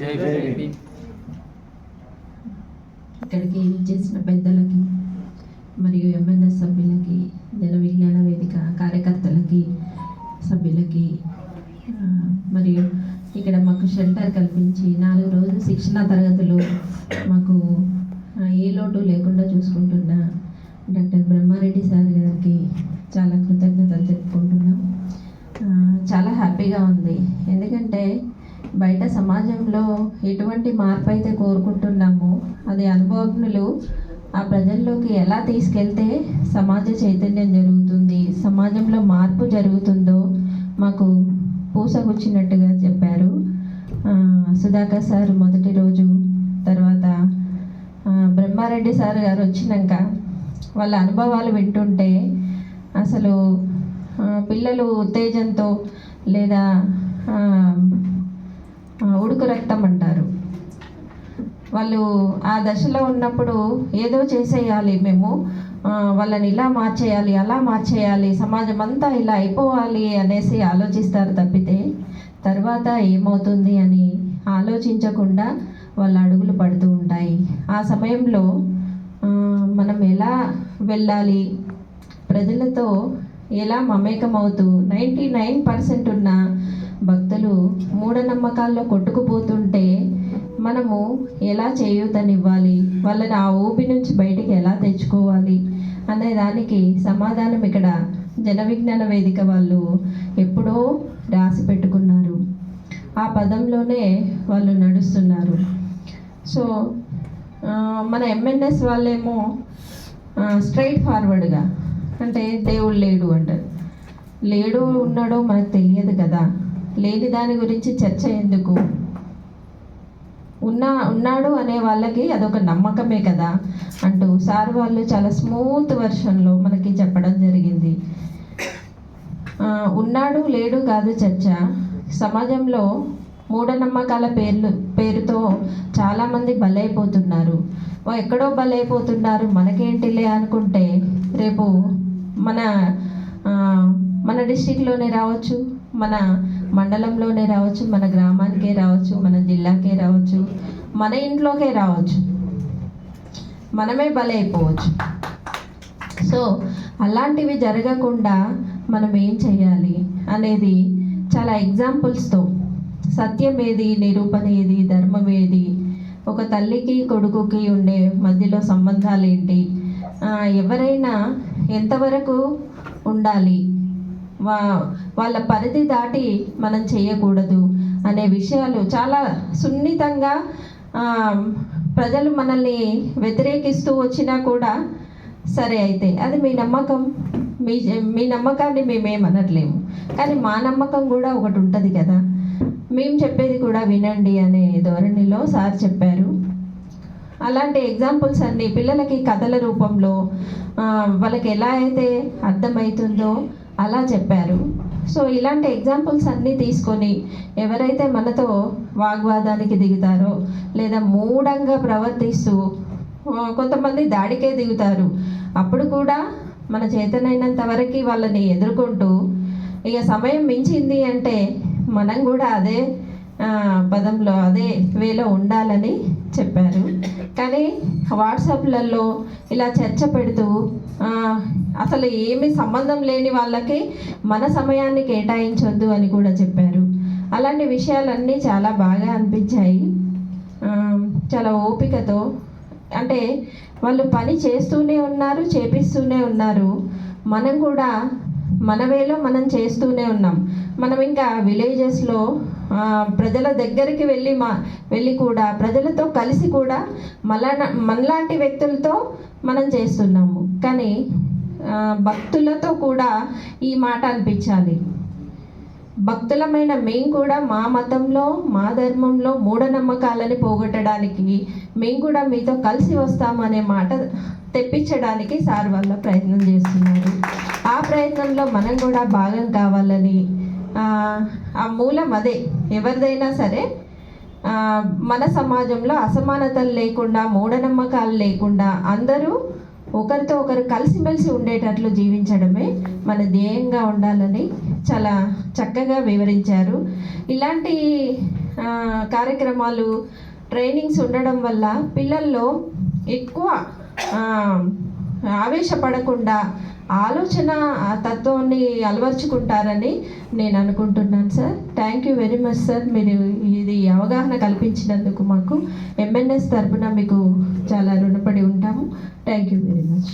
జై భీమ్. ఇక్కడికి చేసిన పెద్దలకి మరియు ఎంఎన్ఎస్ సభ్యులకి, జన విజ్ఞాన వేదిక కార్యకర్తలకి, సభ్యులకి మరియు ఇక్కడ మాకు షెల్టర్ కల్పించి 4 రోజులు శిక్షణ తరగతులు మాకు ఏ లోటు లేకుండా చూసుకుంటున్న డాక్టర్ బ్రహ్మారెడ్డి సార్ గారికి చాలా కృతజ్ఞతలు చెప్పుకుంటున్నాం. చాలా హ్యాపీగా ఉంది. ఎందుకంటే బయట సమాజంలో ఎటువంటి మార్పు అయితే కోరుకుంటున్నామో అది అనుభవజ్ఞులు ఆ ప్రజల్లోకి ఎలా తీసుకెళ్తే సమాజ చైతన్యం జరుగుతుంది, సమాజంలో మార్పు జరుగుతుందో మాకు పూసగుచ్చినట్టుగా చెప్పారు. సుధాకర్ సార్ మొదటి రోజు, తర్వాత బ్రహ్మారెడ్డి సార్ గారు వచ్చినాక వాళ్ళ అనుభవాలు వింటుంటే అసలు పిల్లలు ఉత్తేజంతో లేదా ఉడుకు రక్తం అంటారు, వాళ్ళు ఆ దశలో ఉన్నప్పుడు ఏదో చేసేయాలి, మేము వాళ్ళని ఇలా మార్చేయాలి, అలా మార్చేయాలి, సమాజం అంతా ఇలా అయిపోవాలి అనేసి ఆలోచిస్తారు తప్పితే తర్వాత ఏమవుతుంది అని ఆలోచించకుండా వాళ్ళ అడుగులు పడుతూ ఉంటాయి. ఆ సమయంలో మనం ఎలా వెళ్ళాలి, ప్రజలతో ఎలా మమేకమవుతూ 99% ఉన్న భక్తులు మూఢనమ్మకాల్లో కొట్టుకుపోతుంటే మనము ఎలా చేయూతనివ్వాలి, వాళ్ళని ఆ ఊపి నుంచి బయటికి ఎలా తెచ్చుకోవాలి అనే దానికి సమాధానం ఇక్కడ జన విజ్ఞాన వేదిక వాళ్ళు ఎప్పుడో రాసి పెట్టుకున్నారు. ఆ పదంలోనే వాళ్ళు నడుస్తున్నారు. సో మన ఎంఎన్ఎస్ వాళ్ళేమో స్ట్రైట్ ఫార్వర్డ్గా, అంటే దేవుడు లేడు అంటారు. లేడు ఉన్నాడో మనకు తెలియదు కదా, లేని దాని గురించి చర్చ ఎందుకు, ఉన్నాడు అనే వాళ్ళకి అదొక నమ్మకమే కదా అంటూ సార్ వాళ్ళు చాలా స్మూత్ వర్షన్లో మనకి చెప్పడం జరిగింది. ఉన్నాడు లేడు కాదు చర్చ, సమాజంలో మూఢనమ్మకాల పేరుతో చాలామంది బలైపోతున్నారు. ఎక్కడో బలైపోతున్నారు, మనకేంటిలే అనుకుంటే రేపు మన డిస్టిక్లోనే రావచ్చు, మన మండలంలోనే రావచ్చు, మన గ్రామానికే రావచ్చు, మన జిల్లాకే రావచ్చు, మన ఇంట్లోకే రావచ్చు, మనమే బలైపోవచ్చు. సో అలాంటివి జరగకుండా మనం ఏం చేయాలి అనేది చాలా ఎగ్జాంపుల్స్తో, సత్యం ఏది, నిరూపణ ఏది, ధర్మం ఏది, ఒక తల్లికి కొడుకుకి ఉండే మధ్యలో సంబంధాలు ఏంటి, ఎవరైనా ఎంతవరకు ఉండాలి, వాళ్ళ పరిధి దాటి మనం చేయకూడదు అనే విషయాలు చాలా సున్నితంగా ప్రజలు మనల్ని వ్యతిరేకిస్తూ వచ్చినా కూడా సరే అయితే అది మీ నమ్మకం, మీ నమ్మకాన్ని మేమేమనట్లేము, కానీ మా నమ్మకం కూడా ఒకటి ఉంటుంది కదా, మేము చెప్పేది కూడా వినండి అనే ధోరణిలో సార్ చెప్పారు. అలాంటి ఎగ్జాంపుల్స్ అన్నీ పిల్లలకి కథల రూపంలో వాళ్ళకి ఎలా అయితే అర్థమవుతుందో అలా చెప్పారు. సో ఇలాంటి ఎగ్జాంపుల్స్ అన్నీ తీసుకొని ఎవరైతే మనతో వాగ్వాదానికి దిగుతారో లేదా మూఢంగా ప్రవర్తిస్తూ కొంతమంది దాడికే దిగుతారు, అప్పుడు కూడా మన చేతనైనంత వరకు వాళ్ళని ఎదుర్కొంటూ ఇక సమయం మించింది అంటే మనం కూడా అదే పదంలో అదే వేలో ఉండాలని చెప్పారు. కానీ వాట్సాప్లలో ఇలా చర్చ పెడుతూ అసలు ఏమి సంబంధం లేని వాళ్ళకి మన సమయాన్ని కేటాయించొద్దు అని కూడా చెప్పారు. అలాంటి విషయాలన్నీ చాలా బాగా అనిపించాయి. చాలా ఓపికతో, అంటే వాళ్ళు పని చేస్తూనే ఉన్నారు, చేపిస్తూనే ఉన్నారు, మనం కూడా మన వేలో మనం చేస్తూనే ఉన్నాం. మనం ఇంకా విలేజెస్లో ప్రజల దగ్గరికి వెళ్ళి కూడా ప్రజలతో కలిసి కూడా మనలాంటి వ్యక్తులతో మనం చేస్తున్నాము. కానీ భక్తులతో కూడా ఈ మాట అనిపించాలి, భక్తులమైన మేము కూడా మా మతంలో మా ధర్మంలో మూఢనమ్మకాలని పోగొట్టడానికి మేము కూడా మీతో కలిసి వస్తాము అనే మాట తెప్పించడానికి సార్ వాళ్ళ ప్రయత్నం చేస్తున్నారు. ఆ ప్రయత్నంలో మనం కూడా భాగం కావాలని, ఆ మూలం అదే, ఎవరిదైనా సరే మన సమాజంలో అసమానతలు లేకుండా, మూఢనమ్మకాలు లేకుండా అందరూ ఒకరితో ఒకరు కలిసిమెలిసి ఉండేటట్లు జీవించడమే మన ధ్యేయంగా ఉండాలని చాలా చక్కగా వివరించారు. ఇలాంటి కార్యక్రమాలు ట్రైనింగ్స్ ఉండడం వల్ల పిల్లల్లో ఎక్కువ ఆవేశపడకుండా ఆలోచన తత్వాన్ని అలవర్చుకుంటారని నేను అనుకుంటున్నాను sir. Thank you very much sir. మీరు ఇది అవగాహన కల్పించినందుకు మాకు ఎంఎన్ఎస్ తరపున మీకు చాలా రుణపడి ఉంటాము. Thank you very much.